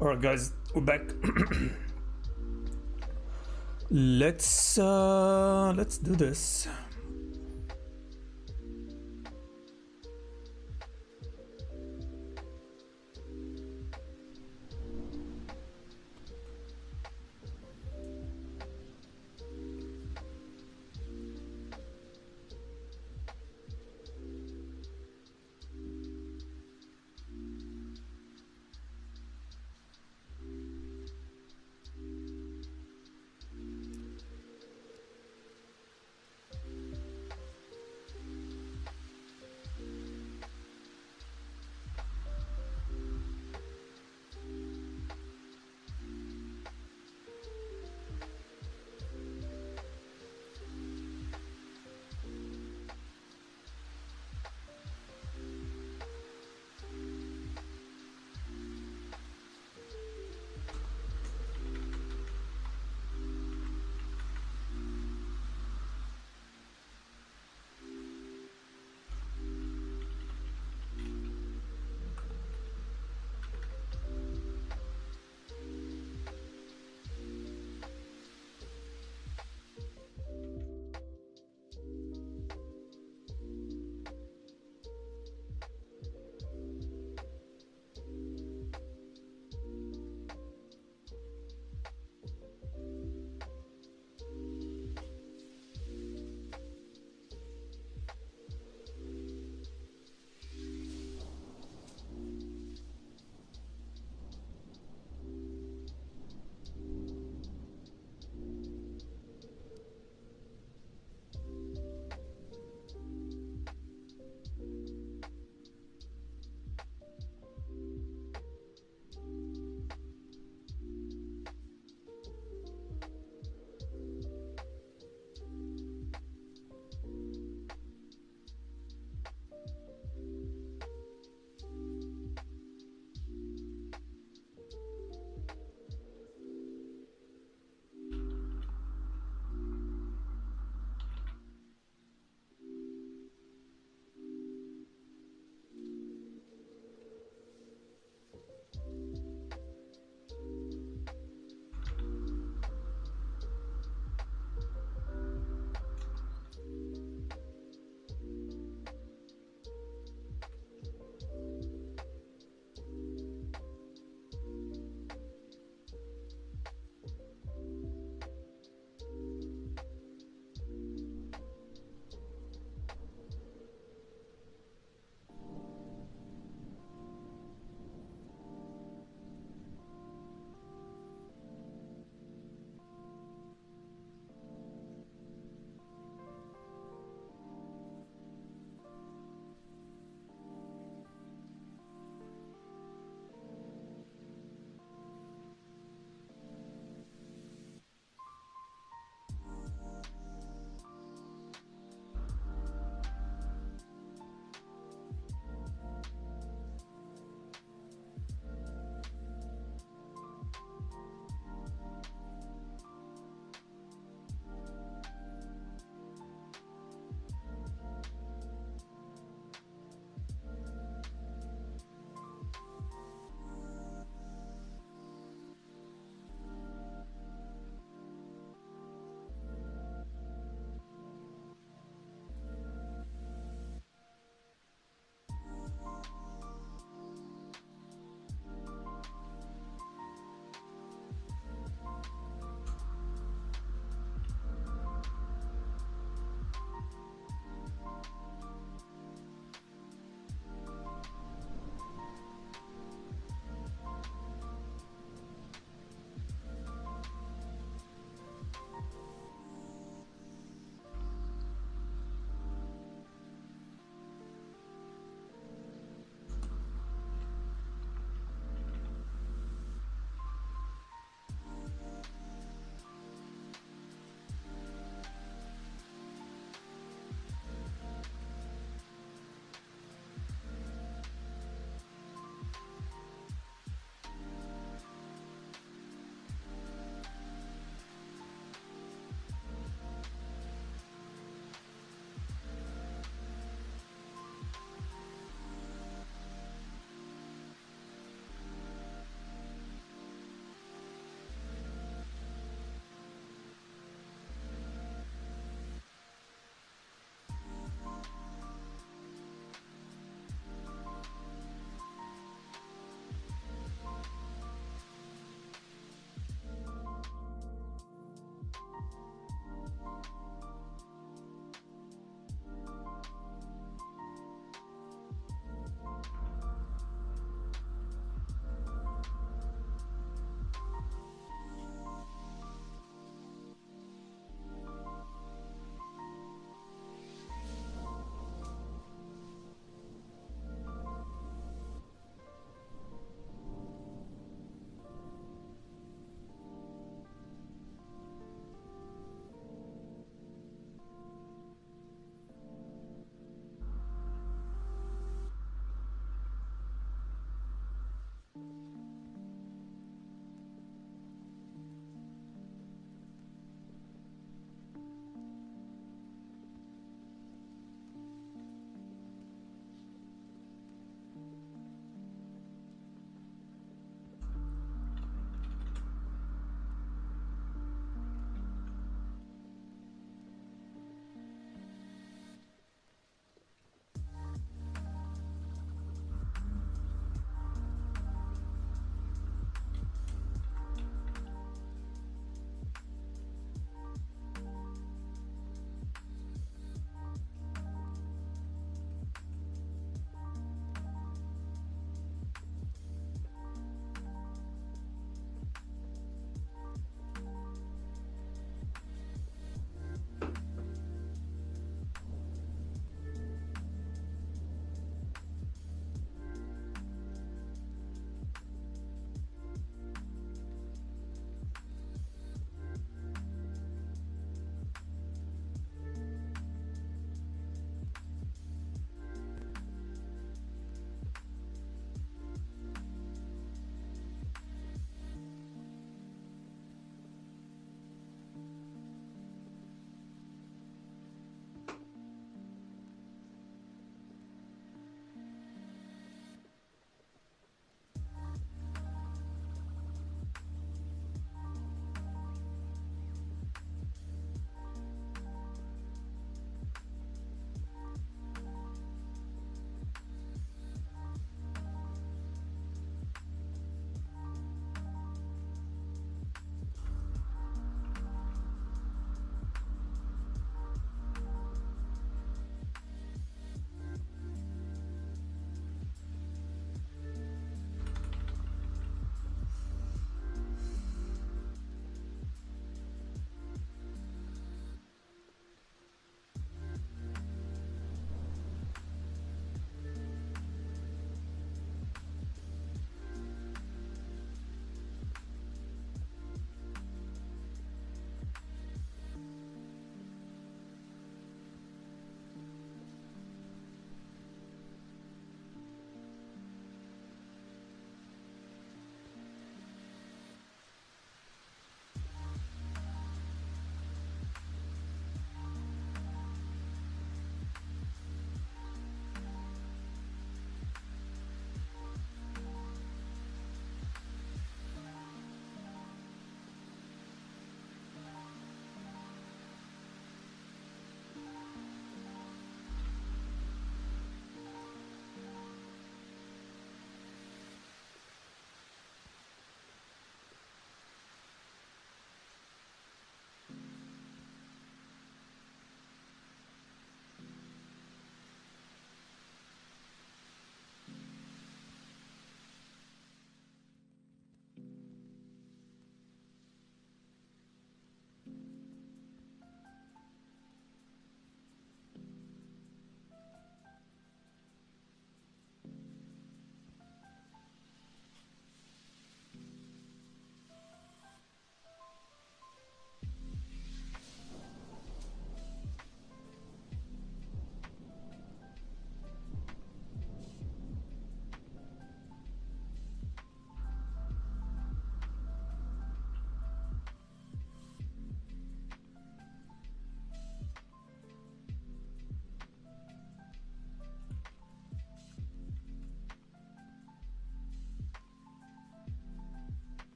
Alright, guys, we're back. Let's do this.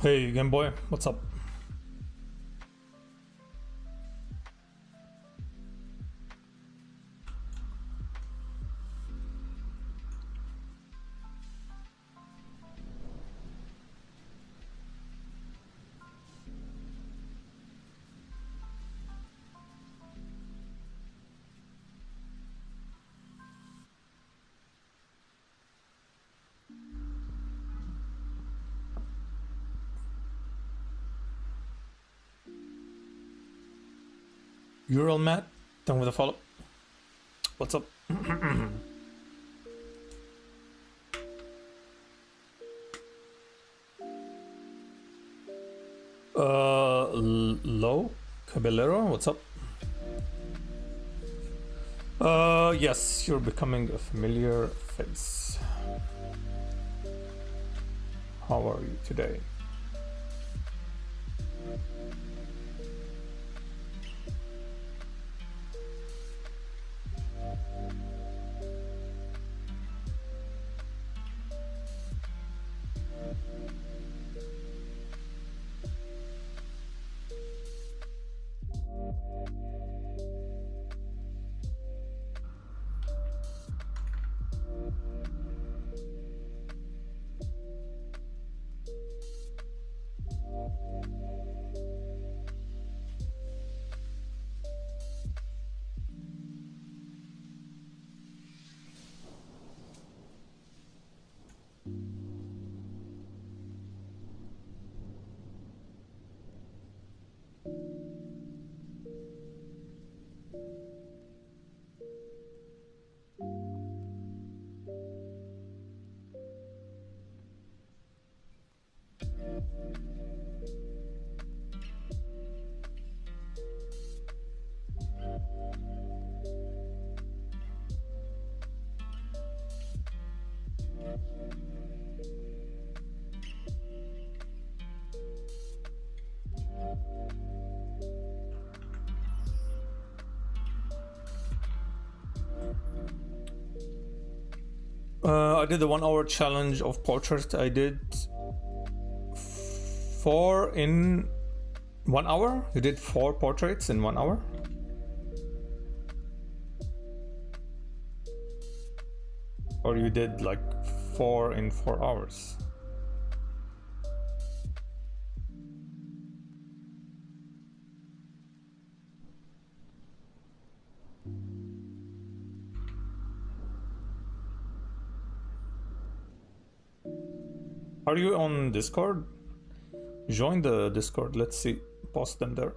Hey, Game Boy, what's up? Ural Matt, done with a follow. What's up? Low Caballero, what's up? Yes, you're becoming a familiar face. How are you today? I did the 1 hour challenge of portrait. I did 4 in 1 hour. You did 4 portraits in 1 hour. Or you did like 4 in 4 hours. Are you on Discord? Join the Discord, let's see. Post them there.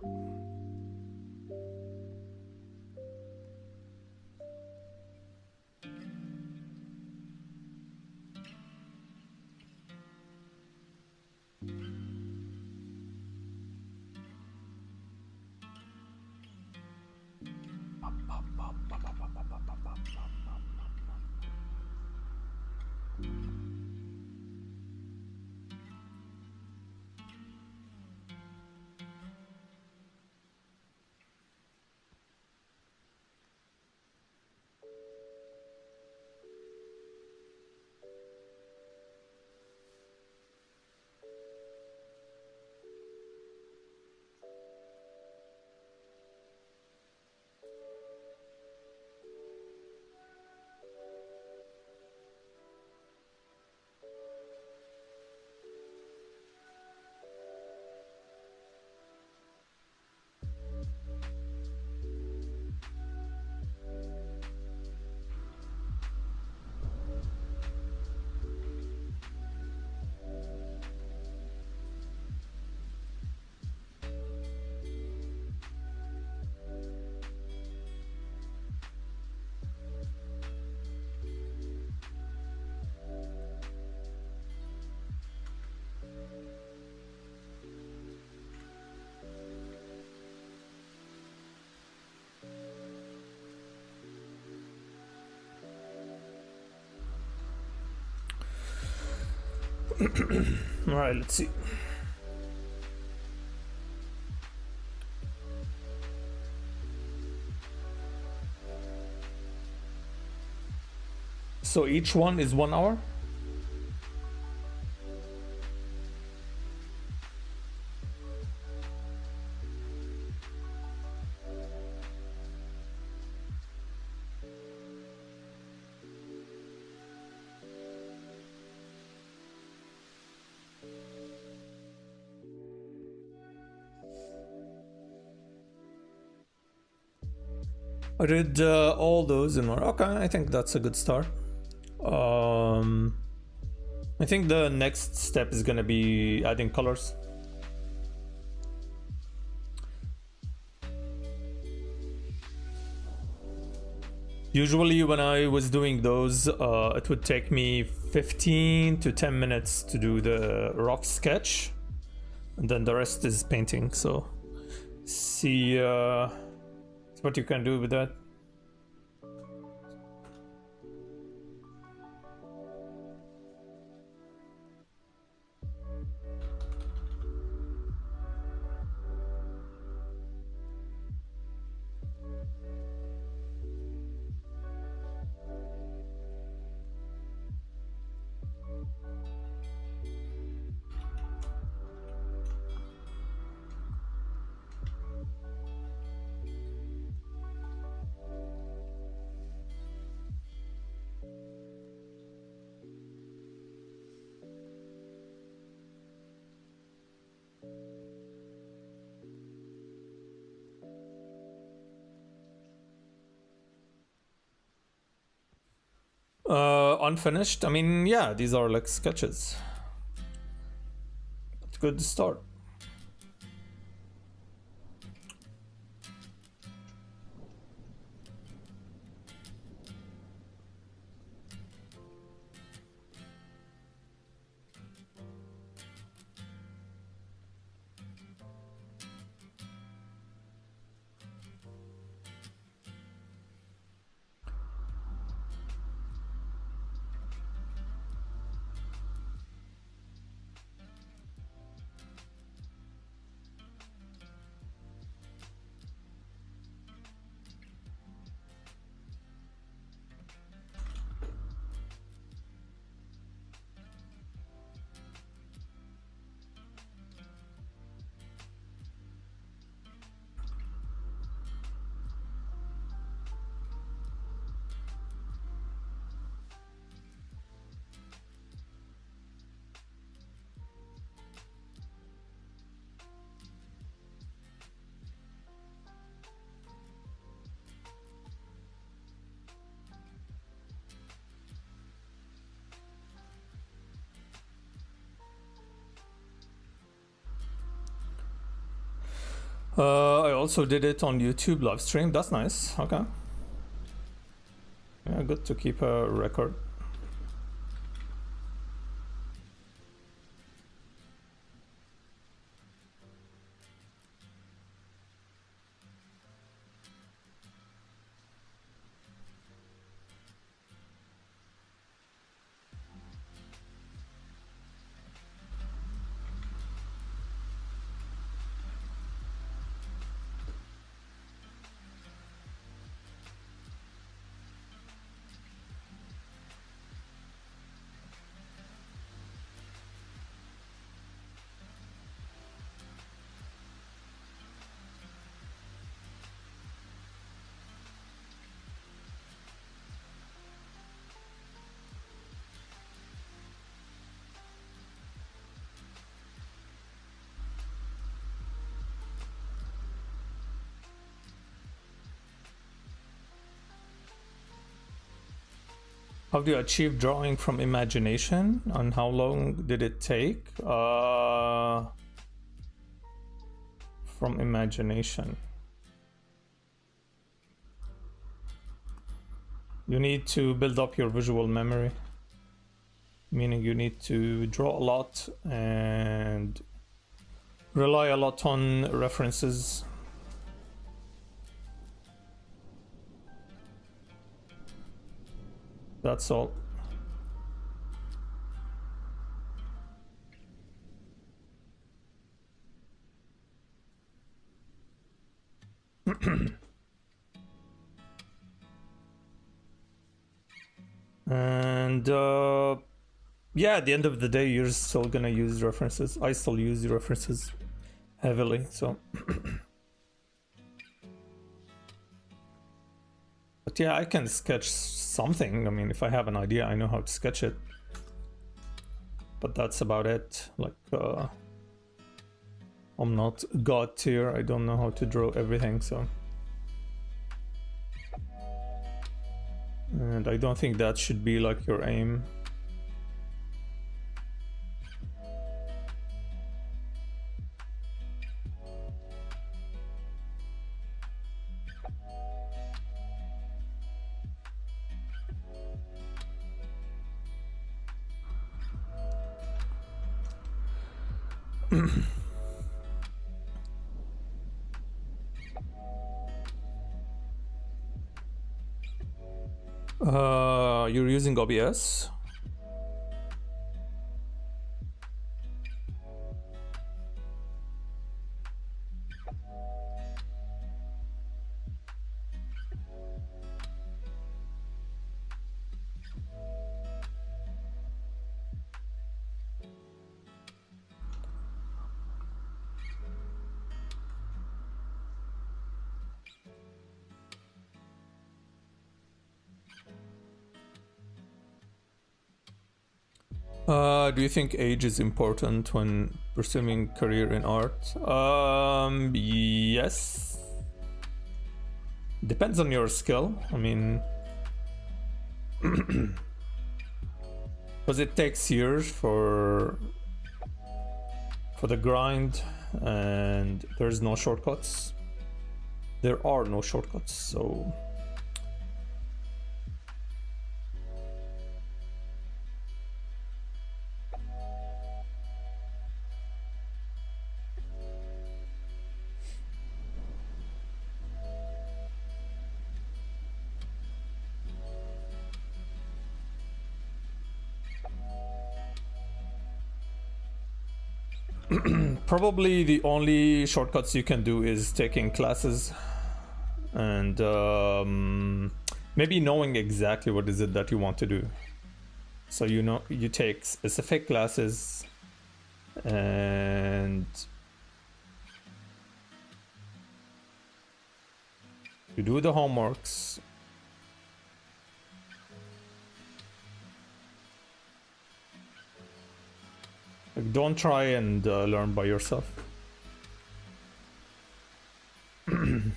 All right, let's see. So each one is 1 hour? I did all those in one. Okay, I think that's a good start. I think the next step is gonna be adding colors. Usually when I was doing those, it would take me 15 to 10 minutes to do the rock sketch, and then the rest is painting. So see what you can do with that. Unfinished. I mean, yeah, these are like sketches. It's good to start. I also did it on YouTube live stream. That's nice. Okay. Yeah, good to keep a record. How do you achieve drawing from imagination, and how long did it take? From imagination. You need to build up your visual memory, meaning you need to draw a lot and rely a lot on references. That's all. And yeah, at the end of the day, you're still gonna use references. I still use references heavily, so. But yeah, I can sketch something. I mean, if I have an idea, I know how to sketch it. But that's about it. Like, I'm not god tier. I don't know how to draw everything, so. And I don't think that should be like your aim. You're using OBS? Do you think age is important when pursuing career in art? Yes. Depends on your skill. I mean, because it takes years for the grind, and there's no shortcuts. There are no shortcuts, so. Probably the only shortcuts you can do is taking classes and maybe knowing exactly what is it that you want to do. So you know, you take specific classes and you do the homeworks. Like, don't try and learn by yourself. Because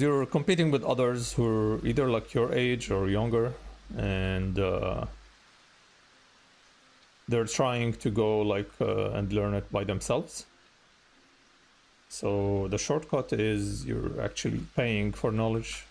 you're competing with others who are either like your age or younger, and they're trying to go like and learn it by themselves. So the shortcut is you're actually paying for knowledge.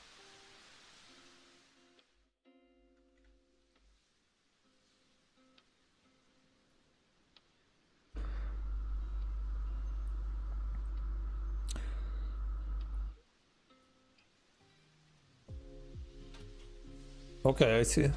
Okay, I see.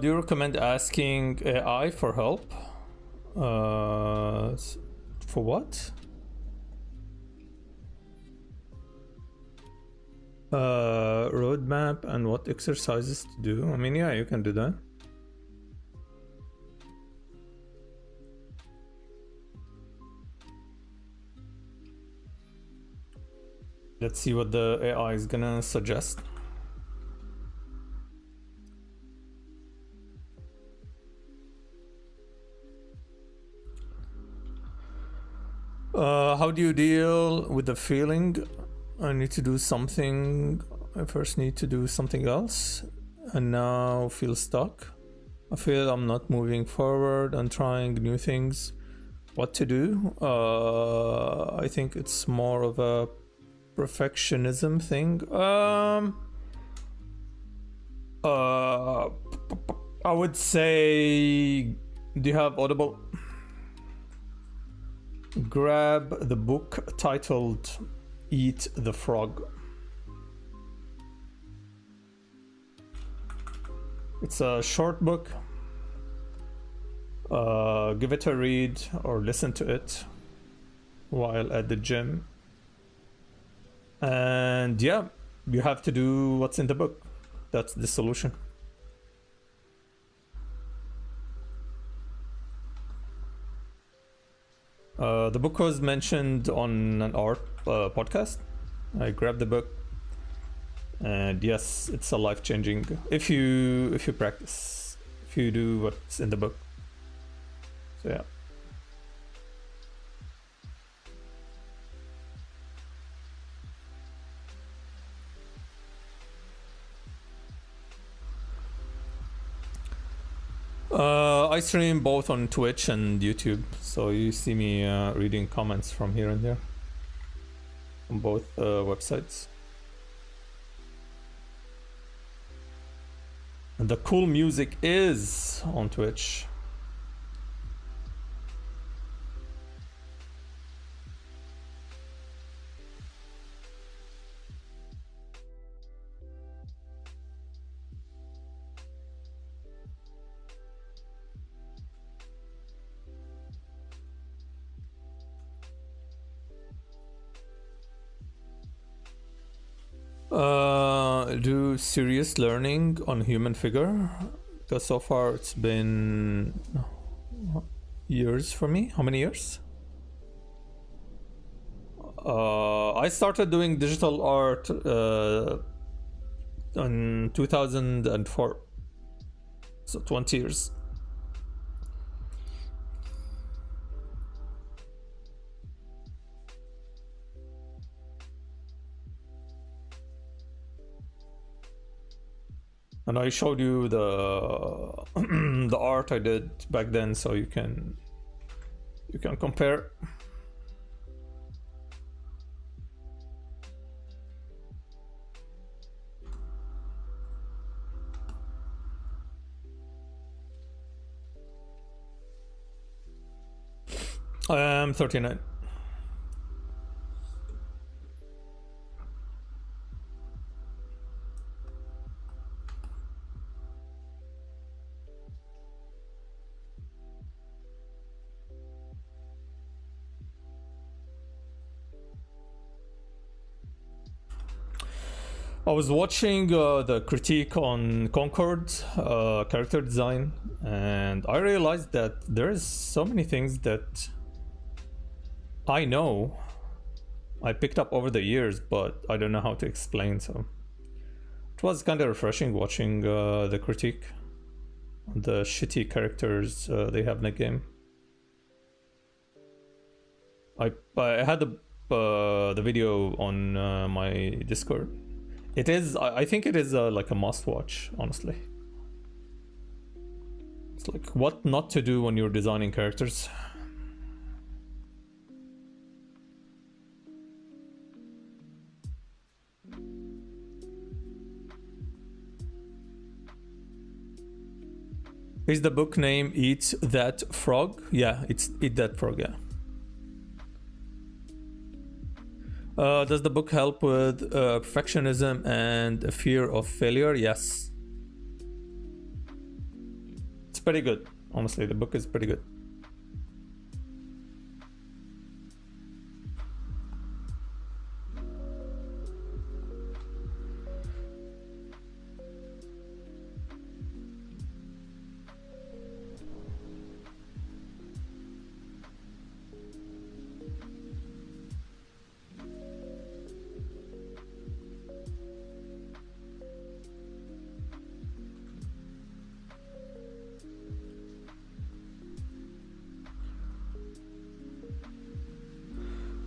Do you recommend asking AI for help? For what? Roadmap and what exercises to do? I mean, yeah, you can do that. Let's see what the AI is gonna suggest. How do you deal with the feeling I need to do something? I first need to do something else. and now feel stuck. I feel I'm not moving forward and trying new things. What to do? I think it's more of a perfectionism thing. I would say, do you have Audible? Grab the book titled Eat the Frog. It's a short book. Give it a read or listen to it while at the gym. And yeah, you have to do what's in the book. That's the solution. The book was mentioned on an art podcast. I grabbed the book, and yes, it's a life-changing if you practice, if you do what's in the book. So yeah. I stream both on Twitch and YouTube, so you see me reading comments from here and there on both websites. And the cool music is on Twitch. Do serious learning on human figure, because so far it's been years for me. How many years? I started doing digital art in 2004, so 20 years. And I showed you the the art I did back then, so you can compare. I am 39. I was watching the critique on Concord character design, and I realized that there's so many things that I know I picked up over the years, but I don't know how to explain. So it was kind of refreshing watching the critique on the shitty characters they have in the game. I had the video on my Discord. It is, I think it is like a must watch, honestly. It's like what not to do when you're designing characters. Is the book name Eat That Frog? Yeah, it's Eat That Frog, yeah. Does the book help with perfectionism and a fear of failure? Yes. It's pretty good. Honestly, the book is pretty good.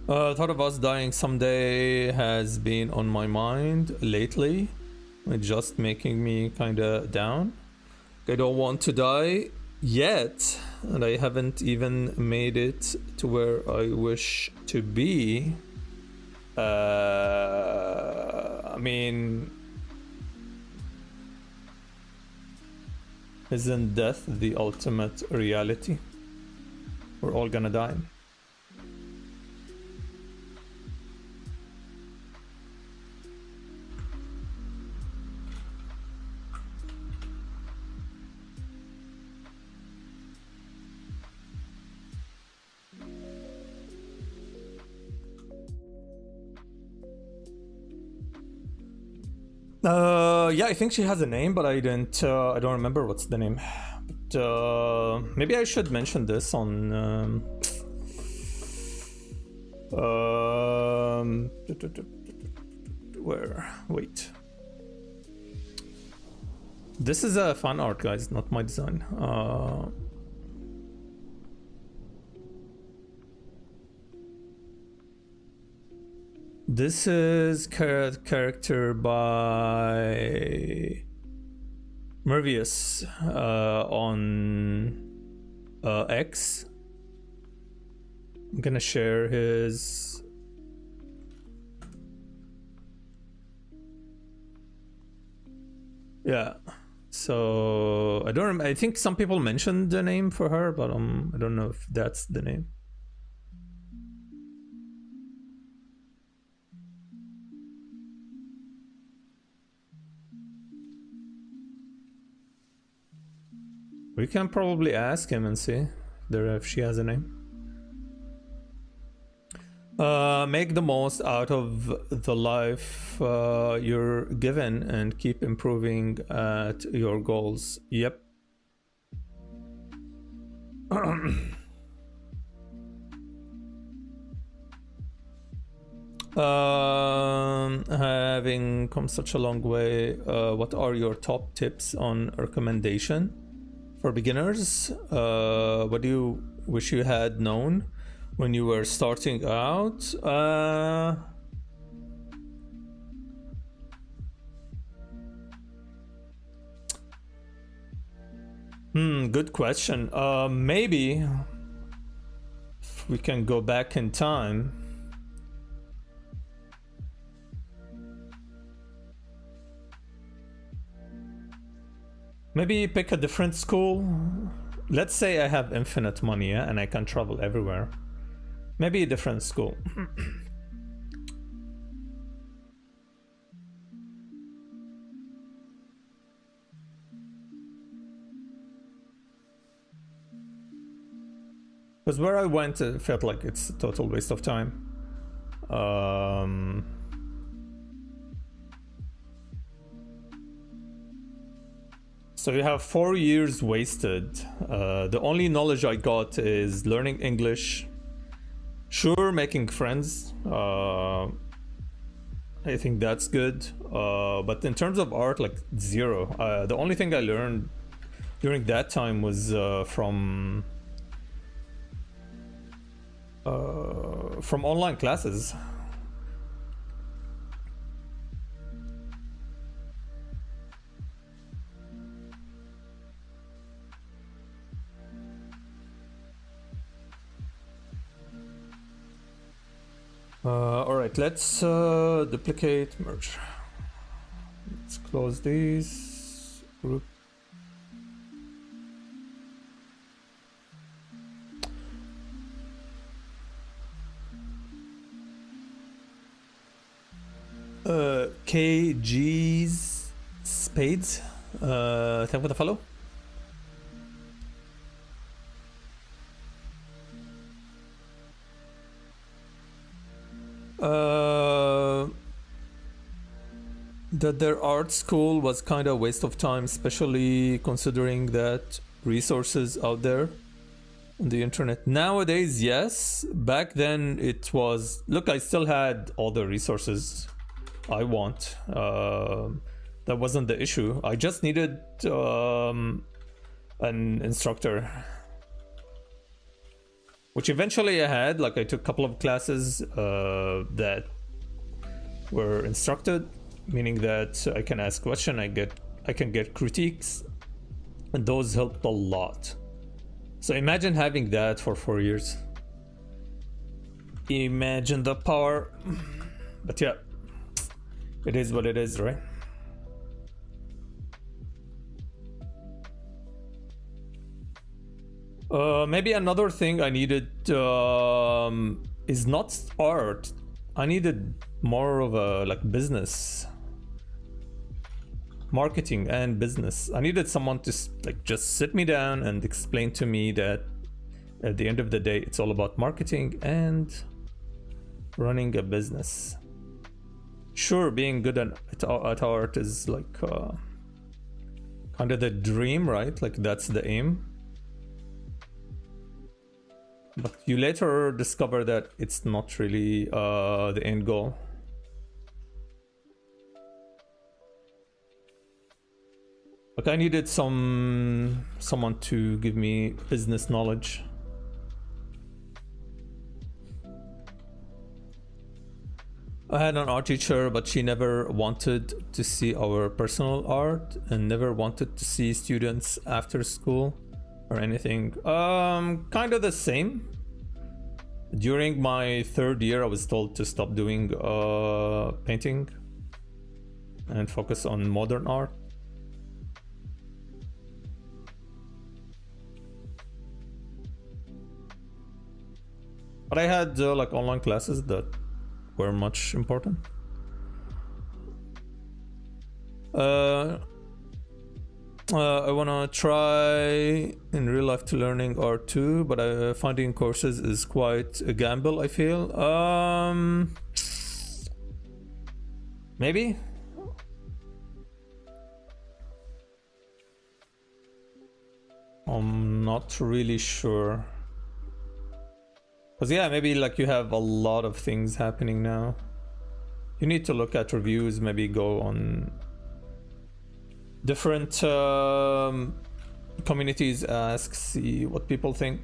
Thought of us dying someday has been on my mind lately. It's just making me kind of down. I don't want to die yet, and I haven't even made it to where I wish to be. I mean, isn't death the ultimate reality? We're all gonna die. Yeah, I think she has a name, but I don't remember what's the name. But maybe I should mention this on where? Wait. This is a fan art, guys, not my design. This is character by Mervius on X. I'm gonna share his. Yeah. So I don't. I think some people mentioned the name for her, but I don't know if that's the name. We can probably ask him and see if she has a name. Make the most out of the life you're given and keep improving at your goals. Yep. Having come such a long way, what are your top tips on recommendation for beginners? What do you wish you had known when you were starting out? Good question. Maybe if we can go back in time. Maybe pick a different school. Let's say I have infinite money, yeah, and I can travel everywhere. Maybe a different school. Because where I went, it felt like it's a total waste of time. So you have 4 years wasted. The only knowledge I got is learning English. Sure, making friends. I think that's good. But in terms of art, like zero. The only thing I learned during that time was from online classes. All right, let's duplicate, merge. Let's close these. Group. KG's Spades. Thank you for the follow. That their art school was kind of a waste of time, especially considering that resources out there on the internet. Nowadays, yes. Back then it was, look, I still had all the resources I want. That wasn't the issue. I just needed an instructor, which eventually I had. Like I took a couple of classes that were instructed, meaning that I can ask questions, I can get critiques, and those helped a lot. So imagine having that for 4 years. Imagine the power. But yeah, it is what it is, right? Maybe another thing I needed is not art. I needed more of a like business, marketing and business. I needed someone to like just sit me down and explain to me that at the end of the day, it's all about marketing and running a business. Sure, being good at art is like kind of the dream, right? Like that's the aim. But you later discover that it's not really the end goal. Like I needed someone to give me business knowledge. I had an art teacher, but she never wanted to see our personal art and never wanted to see students after school or anything. Kind of the same. During my 3rd year, I was told to stop doing painting and focus on modern art. But I had like online classes that were much important. I wanna try in real life to learning art too, but finding courses is quite a gamble, I feel. Maybe? I'm not really sure. Because yeah, maybe like you have a lot of things happening now. You need to look at reviews, maybe go on different communities, ask, see what people think.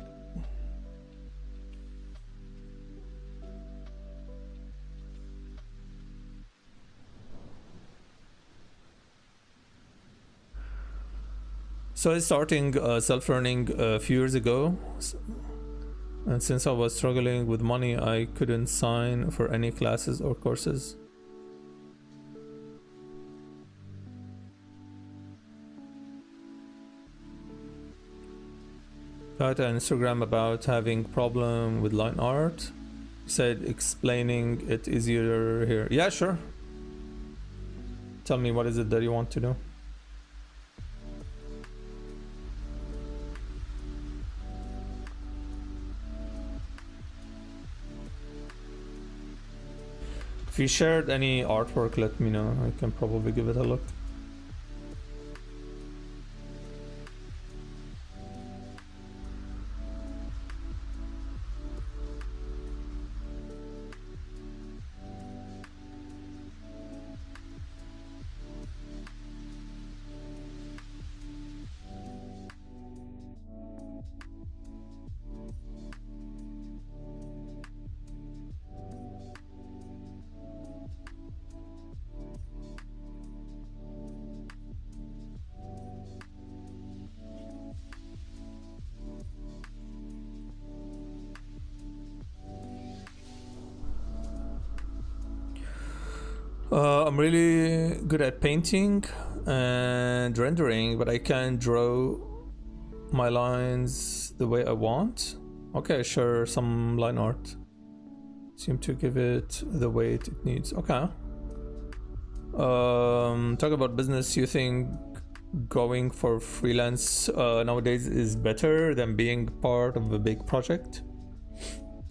So I starting self-learning a few years ago. And since I was struggling with money, I couldn't sign for any classes or courses. Got on Instagram about having problem with line art. Said explaining it easier here. Yeah, sure. Tell me, what is it that you want to do? If you shared any artwork, let me know. I can probably give it a look. I'm really good at painting and rendering, but I can't draw my lines the way I want. Okay, sure, some line art. Seem to give it the weight it needs. Okay. Talk about business. You think going for freelance nowadays is better than being part of a big project?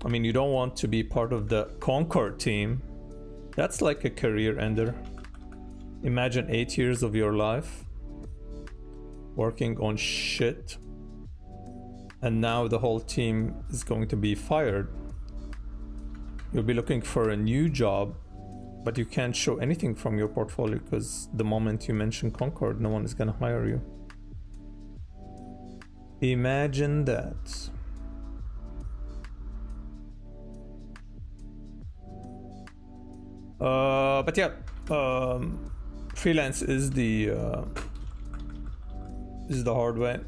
I mean, you don't want to be part of the Concord team. That's like a career ender. Imagine 8 years of your life working on shit, and now the whole team is going to be fired. You'll be looking for a new job, but you can't show anything from your portfolio because the moment you mention Concord, no one is gonna hire you. Imagine that. But yeah, Freelance is the hard way.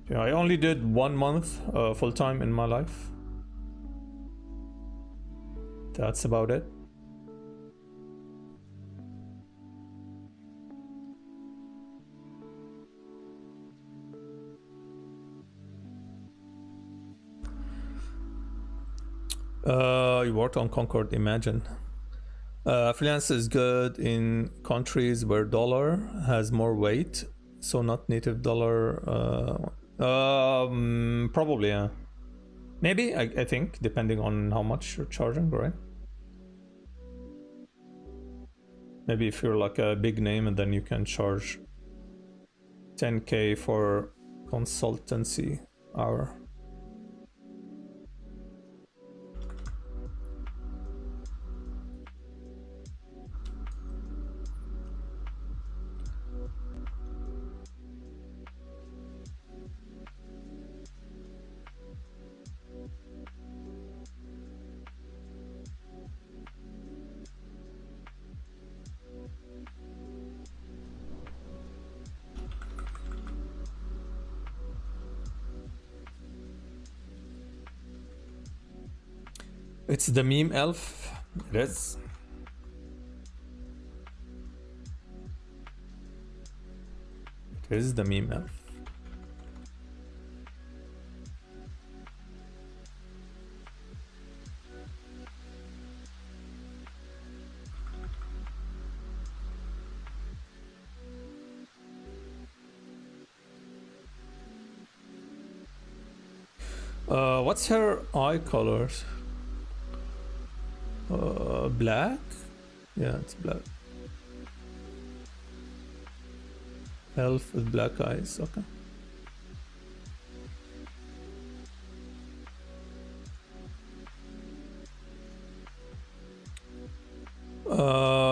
Yeah, I only did 1 month full-time in my life. That's about it. You worked on Concord, imagine. Freelance is good in countries where dollar has more weight, so not native dollar. Probably, yeah. Maybe, I think, depending on how much you're charging, right? Maybe if you're like a big name and then you can charge 10K for consultancy hour. It's the meme elf. It is. It is the meme elf. What's her eye colors? Black? Yeah, it's black. Elf with black eyes, okay.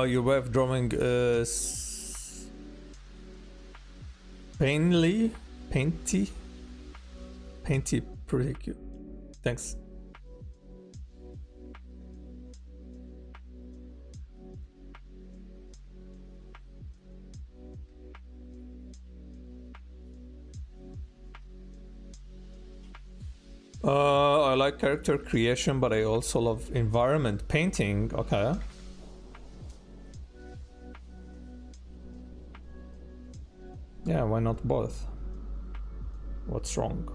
Your way of drawing is painty, pretty cute. Thanks. I like character creation, but I also love environment painting. Okay. Yeah, why not both? What's wrong?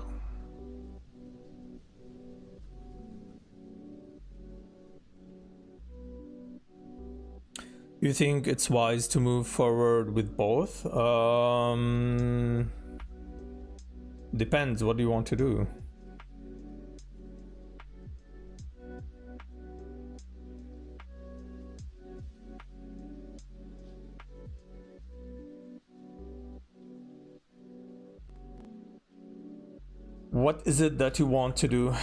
You think it's wise to move forward with both? Depends. What do you want to do? What is it that you want to do?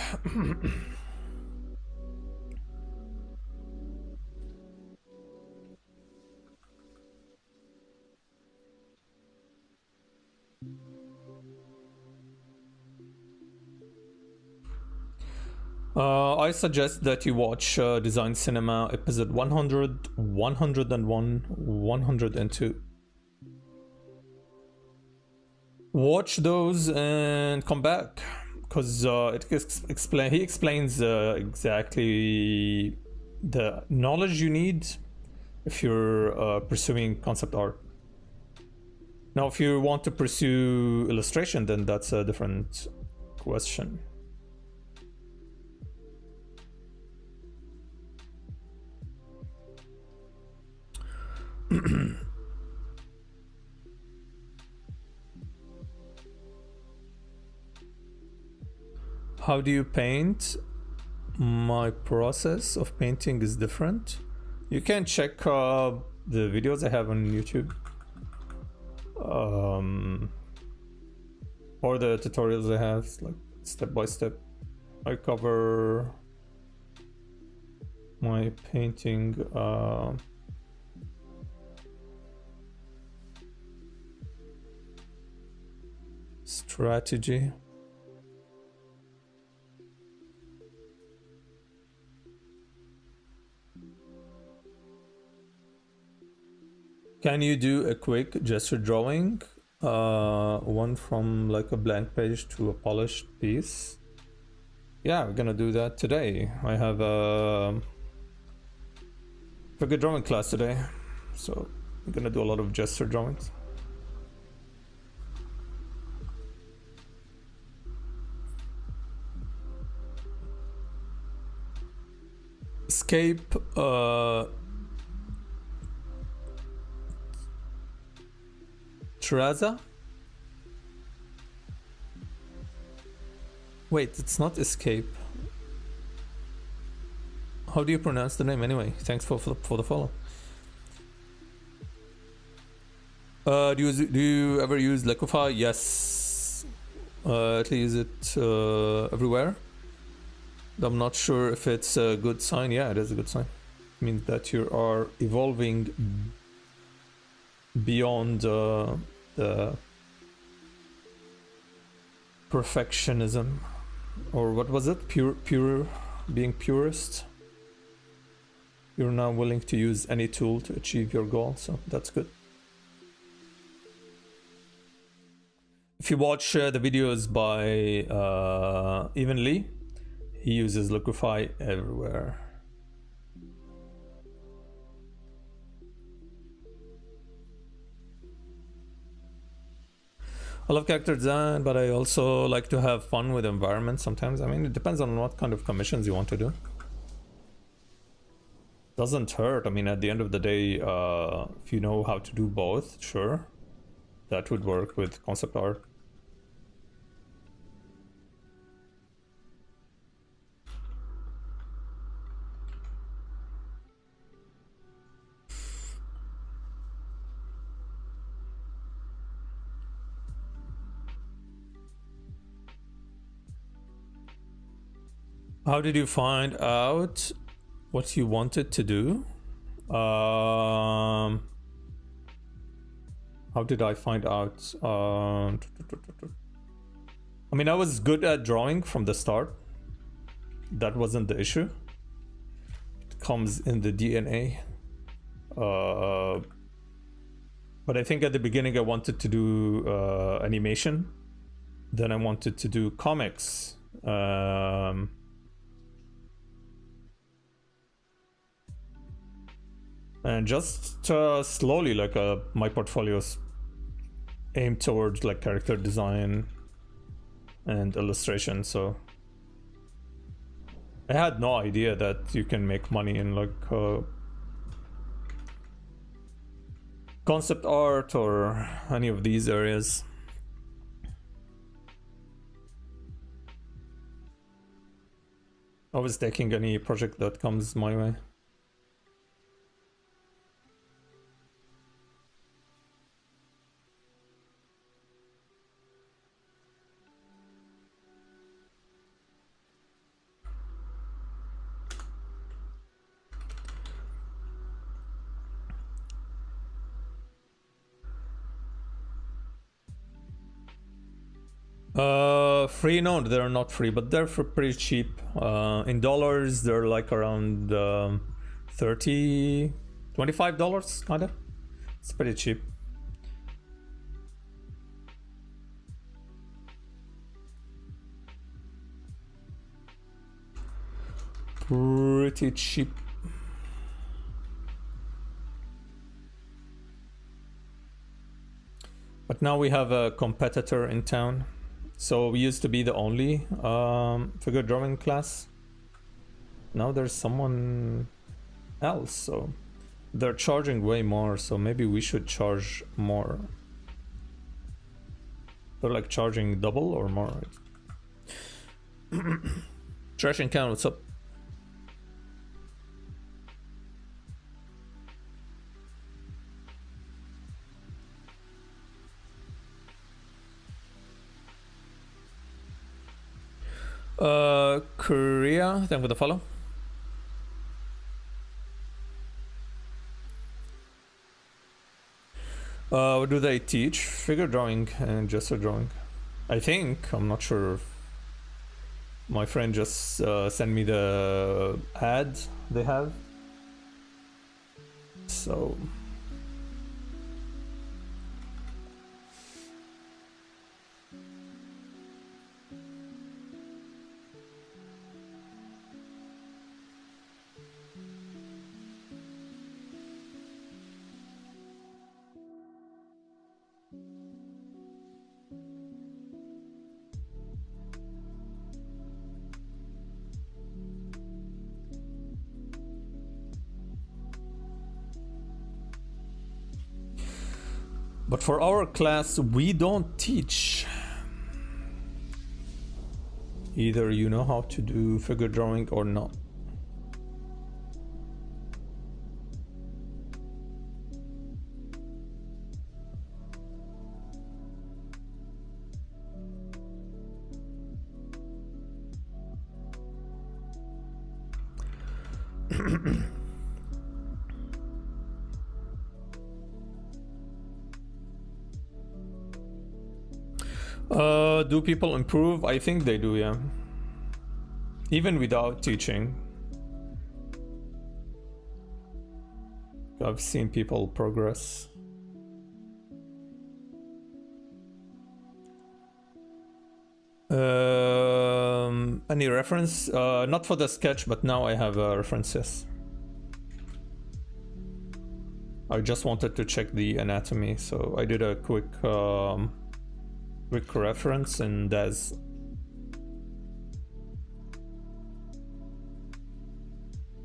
I suggest that you watch Design Cinema episode 100, 101, 102. Watch those and come back, because he explains exactly the knowledge you need if you're pursuing concept art. Now, if you want to pursue illustration, then that's a different question. How do you paint? My process of painting is different. You can check the videos I have on YouTube, or the tutorials I have, like step by step. I cover my painting strategy. Can you do a quick gesture drawing? One from like a blank page to a polished piece. Yeah, we're gonna do that today. I have a good drawing class today, so I'm gonna do a lot of gesture drawings. Escape. Traza? Wait, it's not escape. How do you pronounce the name anyway? Thanks for the follow. Do you ever use Liquify? Yes. At least it everywhere. I'm not sure if it's a good sign. Yeah, it is a good sign. It means that you are evolving beyond the perfectionism, or what was it? Pure, being purist. You're now willing to use any tool to achieve your goal, so that's good. If you watch the videos by Even Lee, he uses Liquify everywhere. I love character design, but I also like to have fun with the environment sometimes. I mean, it depends on what kind of commissions you want to do. Doesn't hurt. I mean, at the end of the day, if you know how to do both, sure, that would work with concept art. How did you find out what you wanted to do? How did I find out? I mean, I was good at drawing from the start. That wasn't the issue. It comes in the DNA. But I think at the beginning I wanted to do animation. Then I wanted to do comics. And just slowly, like my portfolio's aimed towards like character design and illustration. So I had no idea that you can make money in like concept art or any of these areas. I was taking any project that comes my way. Free? No, they're not free, but they're pretty cheap. In dollars, they're like around $25, kinda. It's pretty cheap. Pretty cheap. But now we have a competitor in town. So we used to be the only figure drawing class. Now there's someone else, so they're charging way more, so maybe we should charge more. They're like charging double or more. Trash and Can, what's up? Korea, thank you for the follow. What do they teach? Figure drawing and gesture drawing. I think. I'm not sure. My friend just sent me the ad they have. So... But for our class, we don't teach. Either you know how to do figure drawing or not. Do people improve? I think they do, yeah. Even without teaching. I've seen people progress. Any reference? Not for the sketch, but now I have references. I just wanted to check the anatomy, so I did a quick reference in DAZ.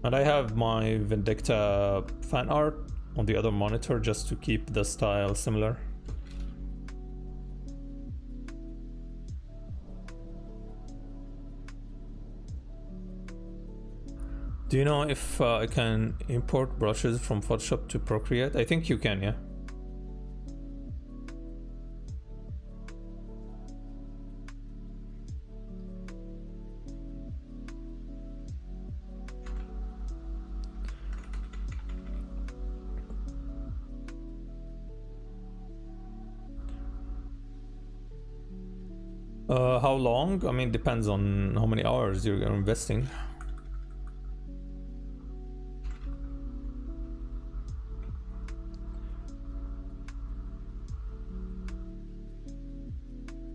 And I have my Vindicta fan art on the other monitor just to keep the style similar. Do you know if I can import brushes from Photoshop to Procreate? I think you can, yeah. How long? I mean, depends on how many hours you're investing.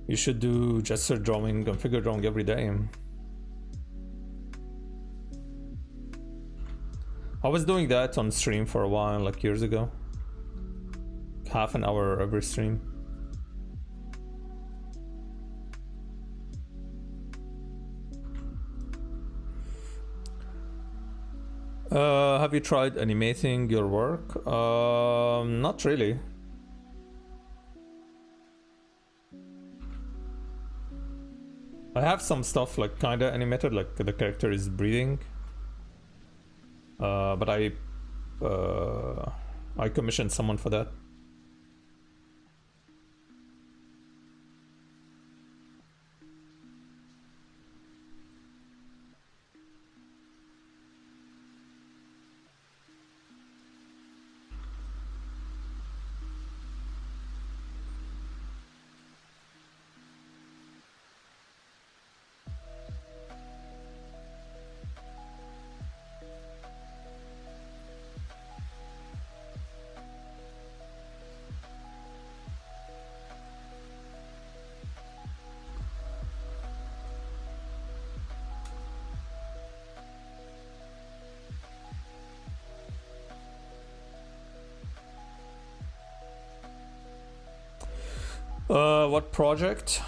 You should do gesture drawing and figure drawing every day. I was doing that on stream for a while, like years ago. Half an hour every stream. Have you tried animating your work? Not really. I have some stuff like kinda animated, like the character is breathing. But I commissioned someone for that. What project?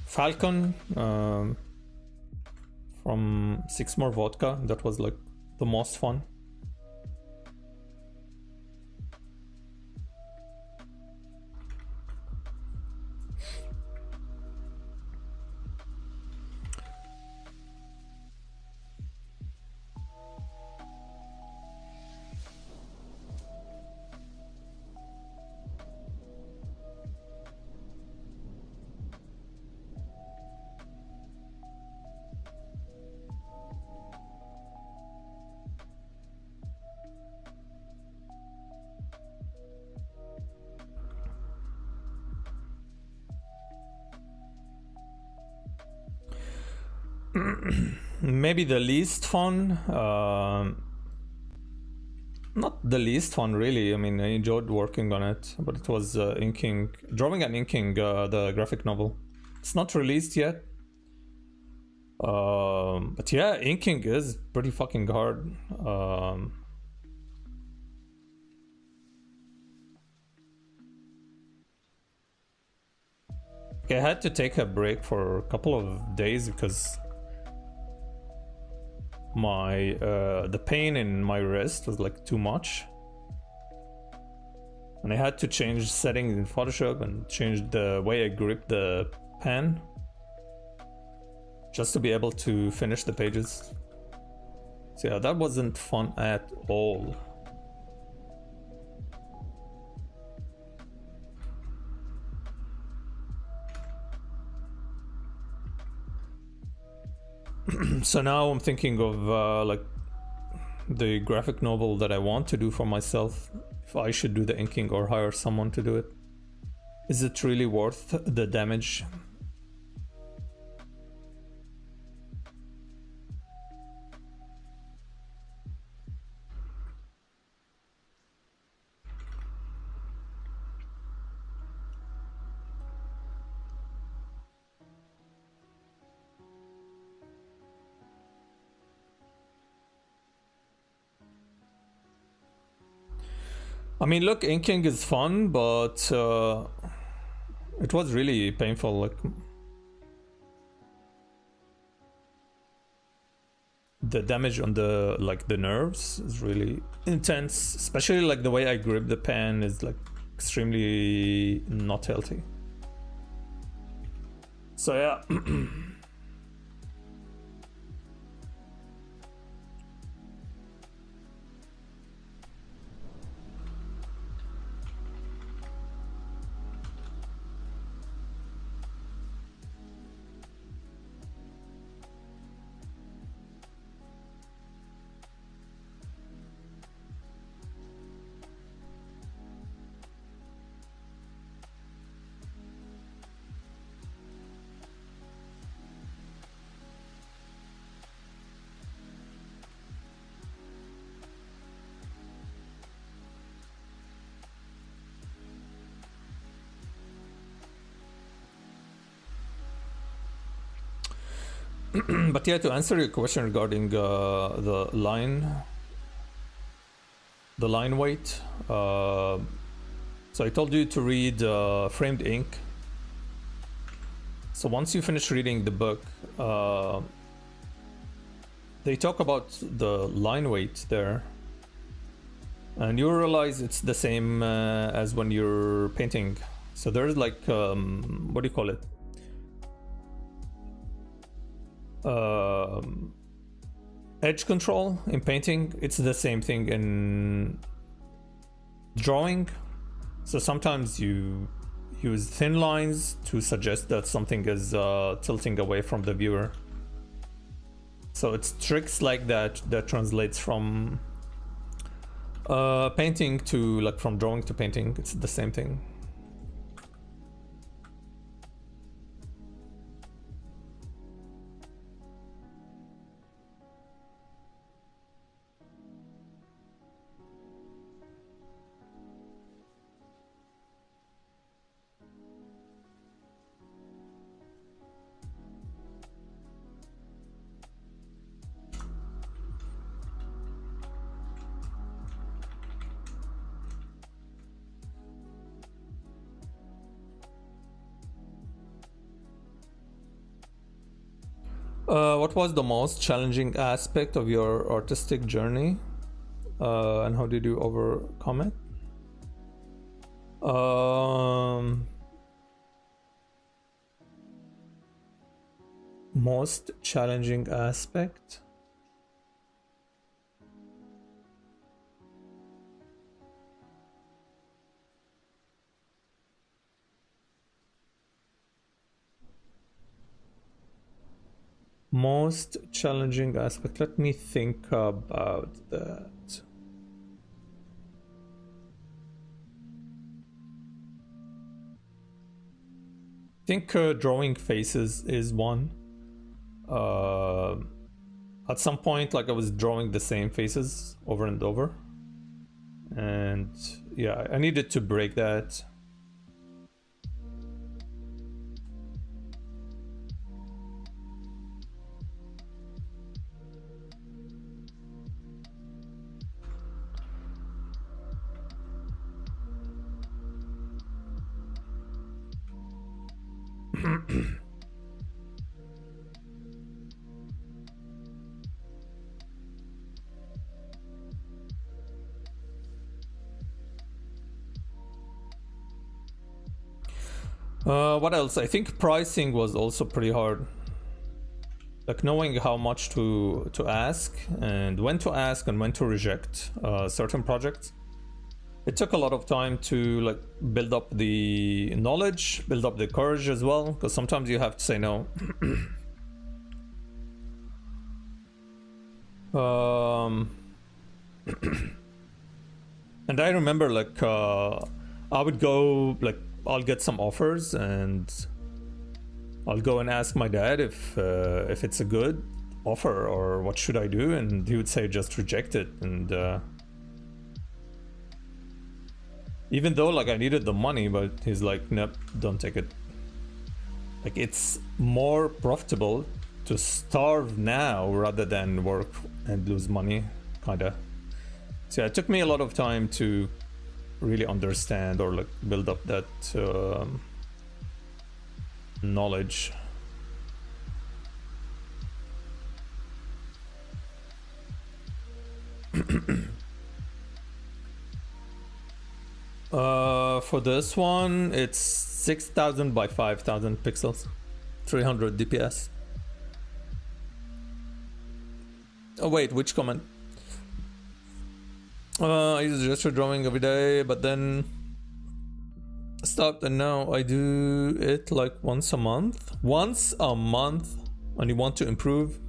Falcon from Six More Vodka. That was like the most fun. Maybe the least fun. Not the least fun, really. I mean, I enjoyed working on it, but it was drawing and inking the graphic novel. It's not released yet. But yeah, inking is pretty fucking hard. I had to take a break for a couple of days because my the pain in my wrist was like too much, and I had to change settings in Photoshop and change the way I grip the pen just to be able to finish the pages. So yeah, that wasn't fun at all. So now I'm thinking of like the graphic novel that I want to do for myself, if I should do the inking or hire someone to do it. Is it really worth the damage? I mean, look, inking is fun, but it was really painful. Like, the damage on the nerves is really intense. Especially like the way I grip the pen is like extremely not healthy. So yeah. But yeah, to answer your question regarding the line weight, so I told you to read Framed Ink. So once you finish reading the book, they talk about the line weight there, and you realize it's the same as when you're painting. So there's like what do you call it? Edge control in painting. It's the same thing in drawing. So sometimes you use thin lines to suggest that something is tilting away from the viewer. So it's tricks like that that translates from painting to, like, from drawing to painting. It's the same thing. What was the most challenging aspect of your artistic journey, and how did you overcome it? Most challenging aspect? Most challenging aspect. Let me think about that. I think drawing faces is one. At some point, like I was drawing the same faces over and over, and yeah, I needed to break that. What else? I think pricing was also pretty hard. Like knowing how much to ask and when to reject certain projects. It took a lot of time to like build up the knowledge, build up the courage as well, because sometimes you have to say no. And I remember like I would go like I'll get some offers and I'll go and ask my dad if it's a good offer or what should I do, and he would say just reject it. And even though like I needed the money, but he's like, nope, don't take it. Like it's more profitable to starve now rather than work and lose money, kinda. So yeah, it took me a lot of time to really understand or like build up that knowledge. For this one, it's 6,000 by 5,000 pixels, 300 DPS. Oh wait, which comment? I use gesture drawing every day, but then stopped, and now I do it like once a month. Once a month, and you want to improve.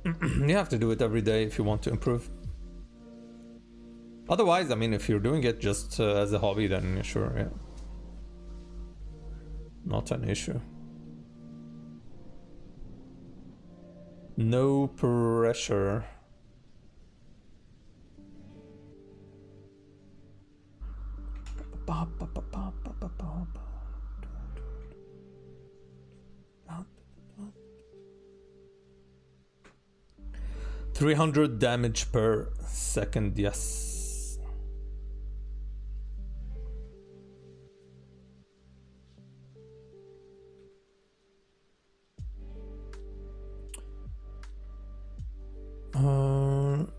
You have to do it every day if you want to improve. Otherwise, I mean, if you're doing it just as a hobby, then sure, yeah. Not an issue. No pressure. $300 damage per second, yes.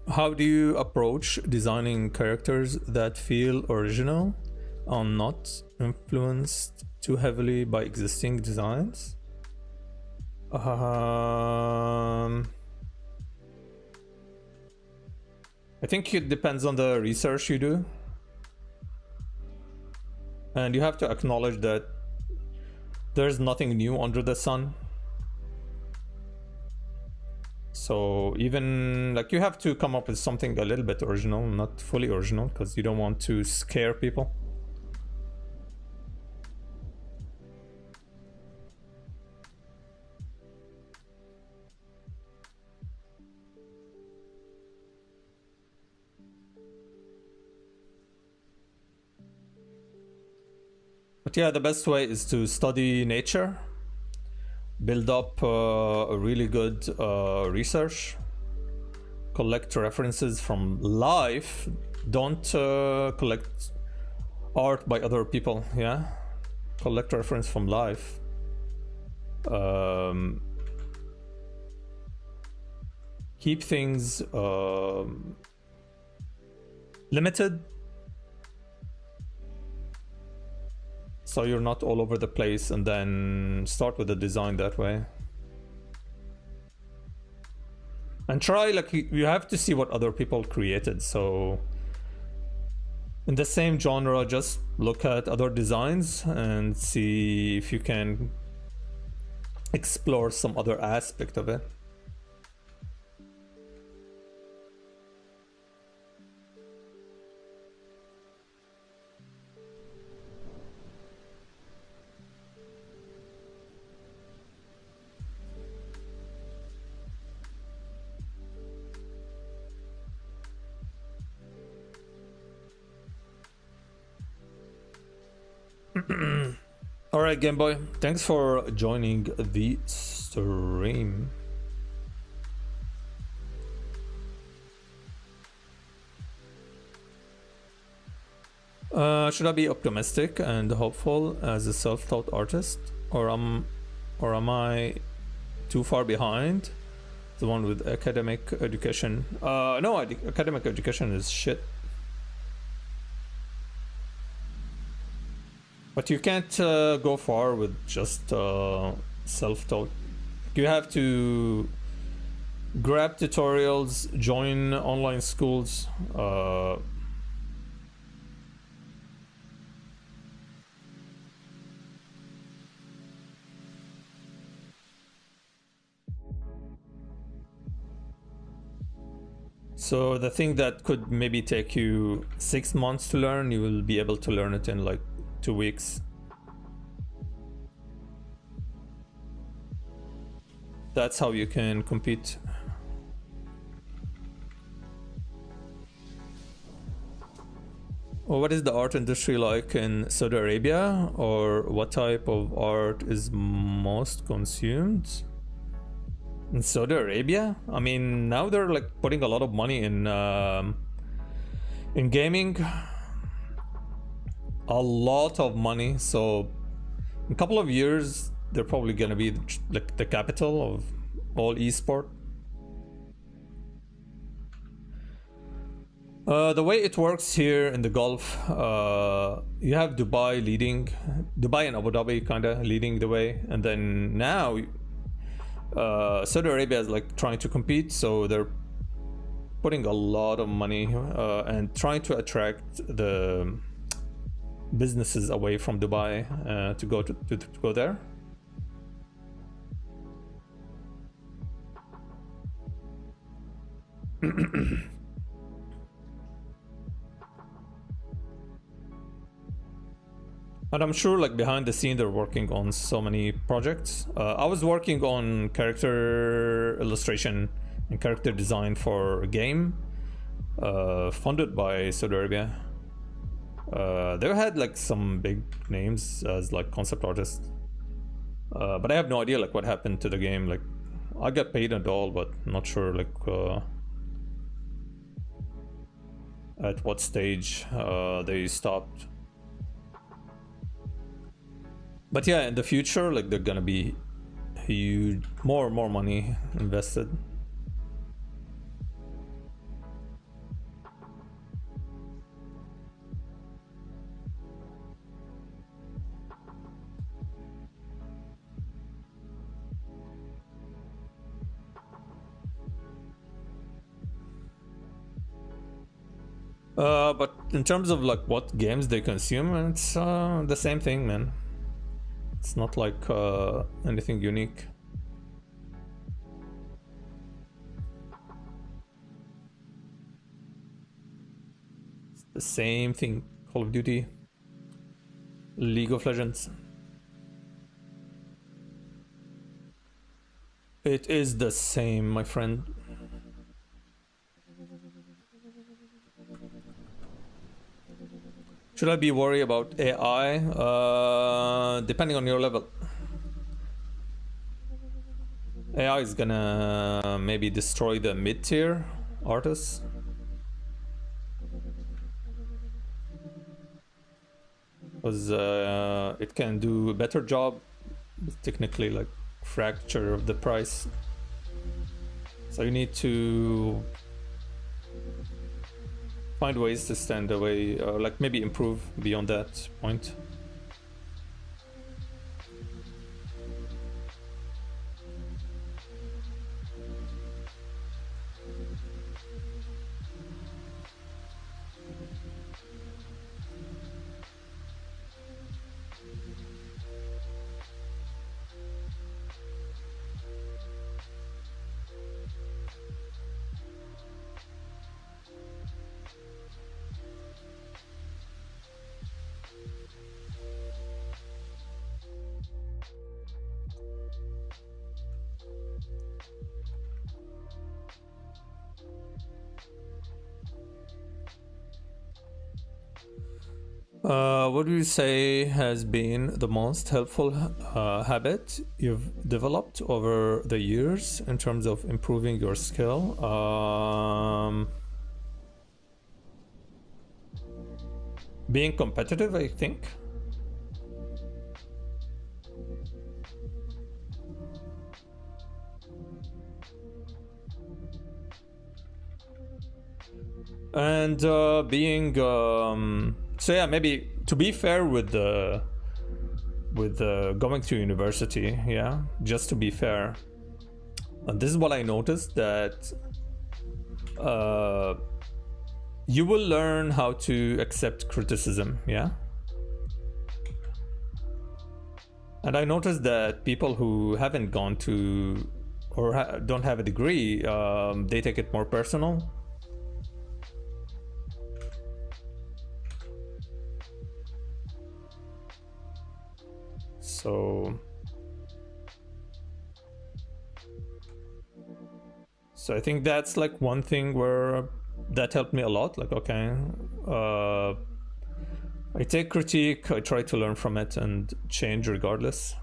How do you approach designing characters that feel original and not influenced too heavily by existing designs? I think it depends on the research you do. And you have to acknowledge that there's nothing new under the sun. So even like you have to come up with something a little bit original, not fully original, because you don't want to scare people. But yeah, the best way is to study nature, build up a really good research, collect references from life. Don't collect art by other people, yeah? Collect reference from life. Keep things limited, so you're not all over the place, and then start with the design that way. And try, like, you have to see what other people created. So in the same genre, just look at other designs and see if you can explore some other aspect of it. All right, Game Boy. Thanks for joining the stream. Should I be optimistic and hopeful as a self-taught artist, or am I too far behind the one with academic education? No, academic education is shit. But you can't go far with just self-taught. You have to grab tutorials, join online schools. So the thing that could maybe take you 6 months to learn, you will be able to learn it in like 2 weeks. That's how you can compete. Well, what is the art industry like in Saudi Arabia, or what type of art is most consumed in Saudi Arabia? I mean, now they're like putting a lot of money in gaming, a lot of money. So in a couple of years, they're probably gonna be like the capital of all esport. The way it works here in the Gulf, you have Dubai and Abu Dhabi kind of leading the way, and then now Saudi Arabia is like trying to compete, so they're putting a lot of money and trying to attract the businesses away from Dubai to go there. And I'm sure like behind the scene they're working on so many projects. I was working on character illustration and character design for a game funded by Saudi Arabia. They had like some big names as like concept artists, but I have no idea like what happened to the game. Like I got paid and all, but not sure like at what stage they stopped. But yeah, in the future, like they're gonna be huge, more money invested. But in terms of like what games they consume, it's the same thing, man. It's not like anything unique. It's the same thing. Call of Duty, League of Legends. It is the same, my friend. Should I be worried about AI? Depending on your level. AI is gonna maybe destroy the mid-tier artists. Because it can do a better job, but technically like fracture of the price. So you need to find ways to stand away, or like maybe improve beyond that point. What do you say has been the most helpful habit you've developed over the years in terms of improving your skill? Being competitive, I think. And being so yeah, maybe to be fair with the going to university, yeah, just to be fair, and this is what I noticed, that you will learn how to accept criticism, yeah. And I noticed that people who haven't gone to or don't have a degree, they take it more personal. So I think that's like one thing where that helped me a lot. Like, okay, I take critique, I try to learn from it and change regardless.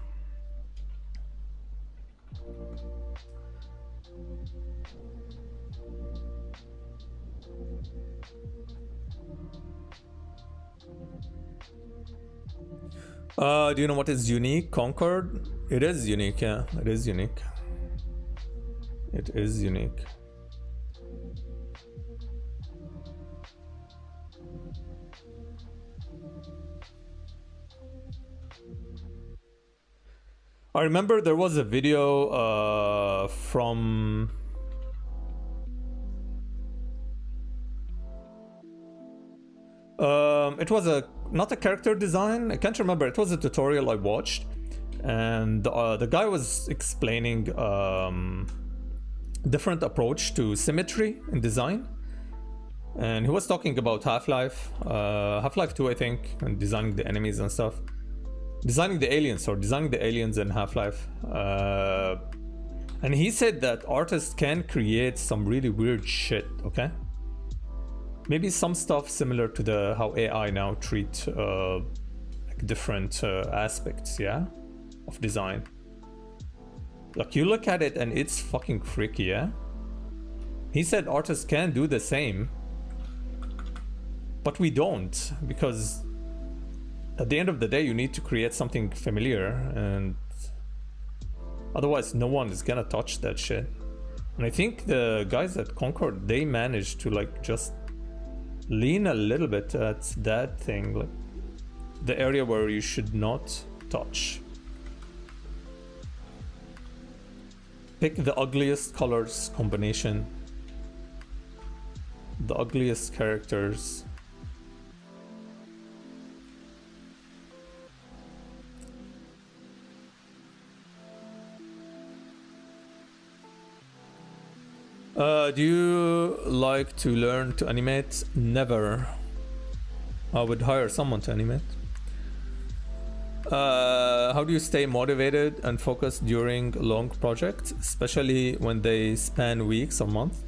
Do you know what is unique? Concord? It is unique, yeah. It is unique. It is unique. I remember there was a video from... it was not a character design, I can't remember, it was a tutorial I watched, and the guy was explaining different approach to symmetry in design, and he was talking about Half-Life 2, I think, and designing the enemies and stuff, designing the aliens in Half-Life, and he said that artists can create some really weird shit, okay? Maybe some stuff similar to how AI now treat like different aspects, yeah, of design. Like, you look at it and it's fucking freaky, yeah? He said artists can do the same, but we don't, because at the end of the day you need to create something familiar, and otherwise no one is gonna touch that shit. And I think the guys at Concord, they managed to like just lean a little bit at that thing, like the area where you should not touch. Pick the ugliest colors combination, the ugliest characters. Do you like to learn to animate? Never. I would hire someone to animate. How do you stay motivated and focused during long projects, especially when they span weeks or months?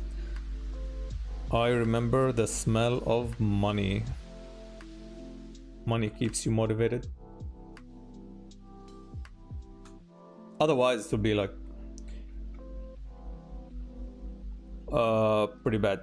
I remember the smell of money. Money keeps you motivated. Otherwise, it would be like pretty bad.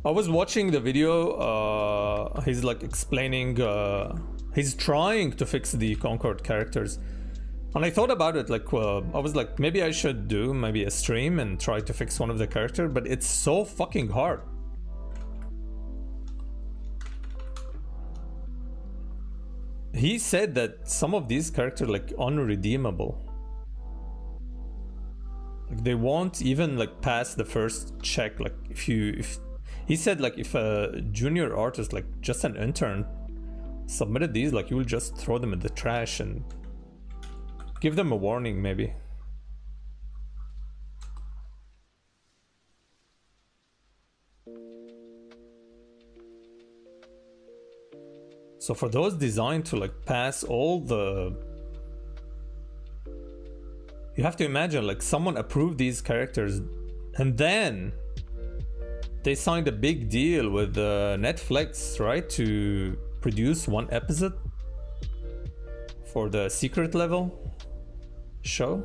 I was watching the video, he's like explaining, he's trying to fix the Concord characters. And I thought about it, like, I was like, maybe I should do maybe a stream and try to fix one of the characters, but it's so fucking hard. He said that some of these characters like unredeemable. Like, they won't even like pass the first check. Like if he said, like, if a junior artist, like just an intern, submitted these, like, you will just throw them in the trash and give them a warning, maybe. So for those designed to like pass all the, you have to imagine like someone approved these characters and then they signed a big deal with Netflix, right, to produce one episode for the secret level show.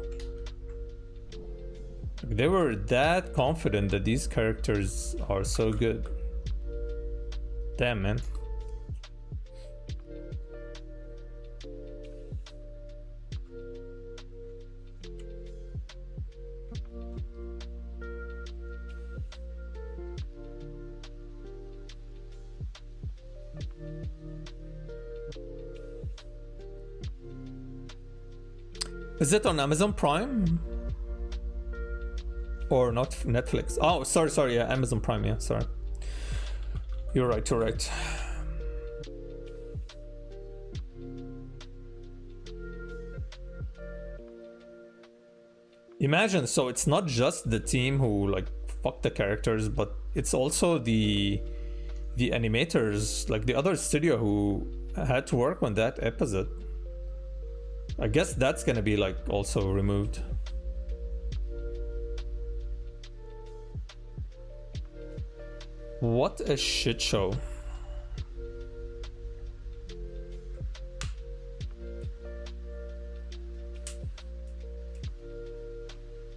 They were that confident that these characters are so good. Damn, man. Is it on Amazon Prime? Or not Netflix? Oh, sorry, yeah, Amazon Prime, yeah, sorry. You're right. Imagine, so it's not just the team who like fuck the characters, but it's also the animators, like the other studio who had to work on that episode. I guess that's gonna be like also removed. What a shit show.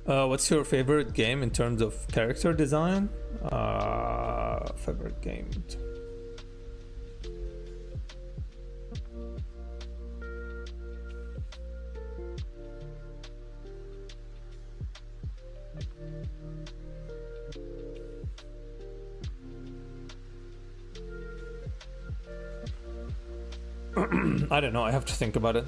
What's your favorite game in terms of character design? Favorite game. I don't know, I have to think about it.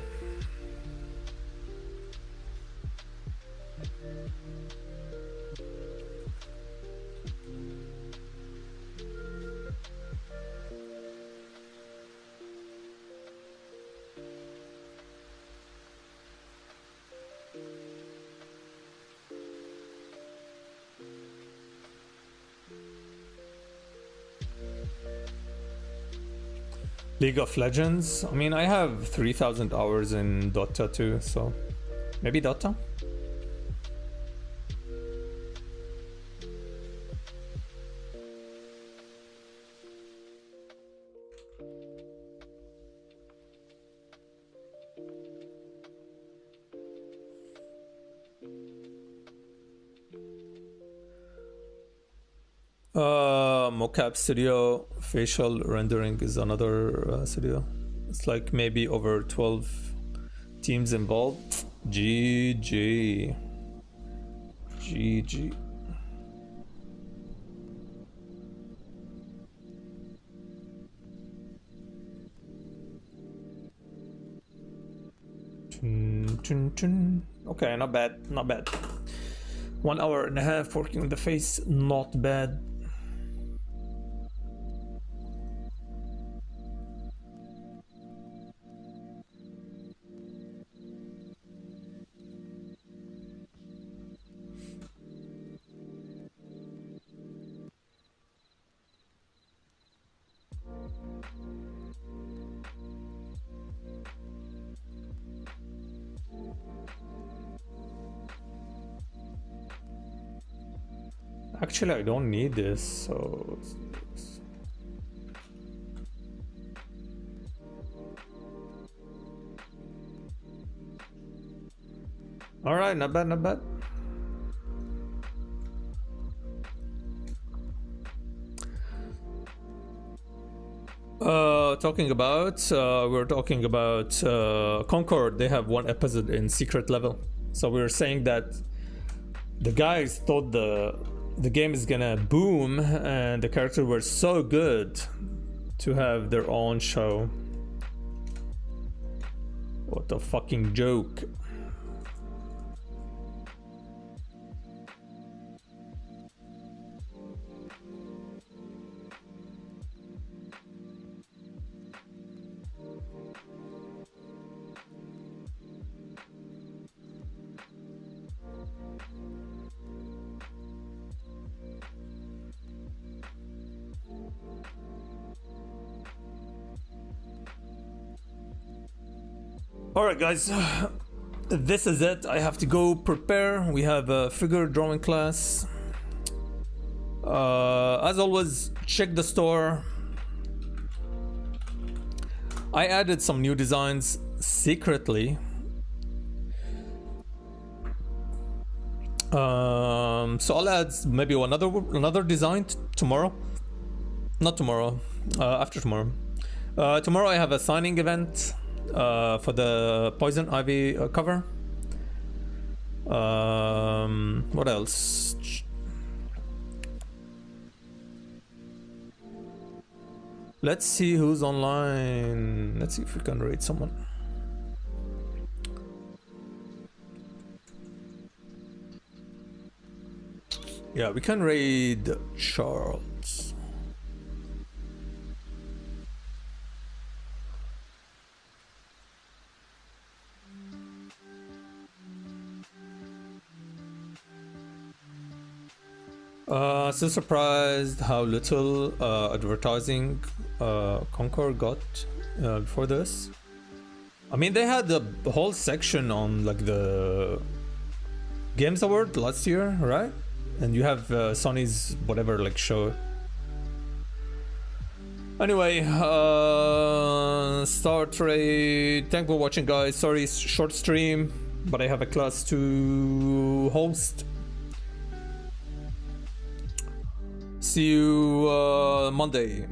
League of Legends. I mean, I have 3,000 hours in Dota too, so maybe Dota? Mocap Studio, facial rendering is another studio. It's like maybe over 12 teams involved. GG. Okay, not bad. 1 hour and a half working on the face, not bad. Actually, I don't need this, so... Alright, not bad. We're talking about Concord. They have one episode in secret level. So we were saying that the guys thought the game is gonna boom and the characters were so good to have their own show. What a fucking joke. Alright guys, this is it. I have to go prepare. We have a figure drawing class. As always, check the store. I added some new designs secretly. So I'll add maybe another design tomorrow. Not tomorrow, after tomorrow. Tomorrow I have a signing event for the Poison Ivy cover. What else? Let's see who's online. Let's see if we can raid someone. Yeah, we can raid Charles. Still surprised how little advertising Concord got before this. I mean, they had the whole section on like the Games Award last year, right? And you have Sony's whatever like show. Anyway, Star Trade. Thanks for watching, guys. Sorry, short stream, but I have a class to host. See you Monday.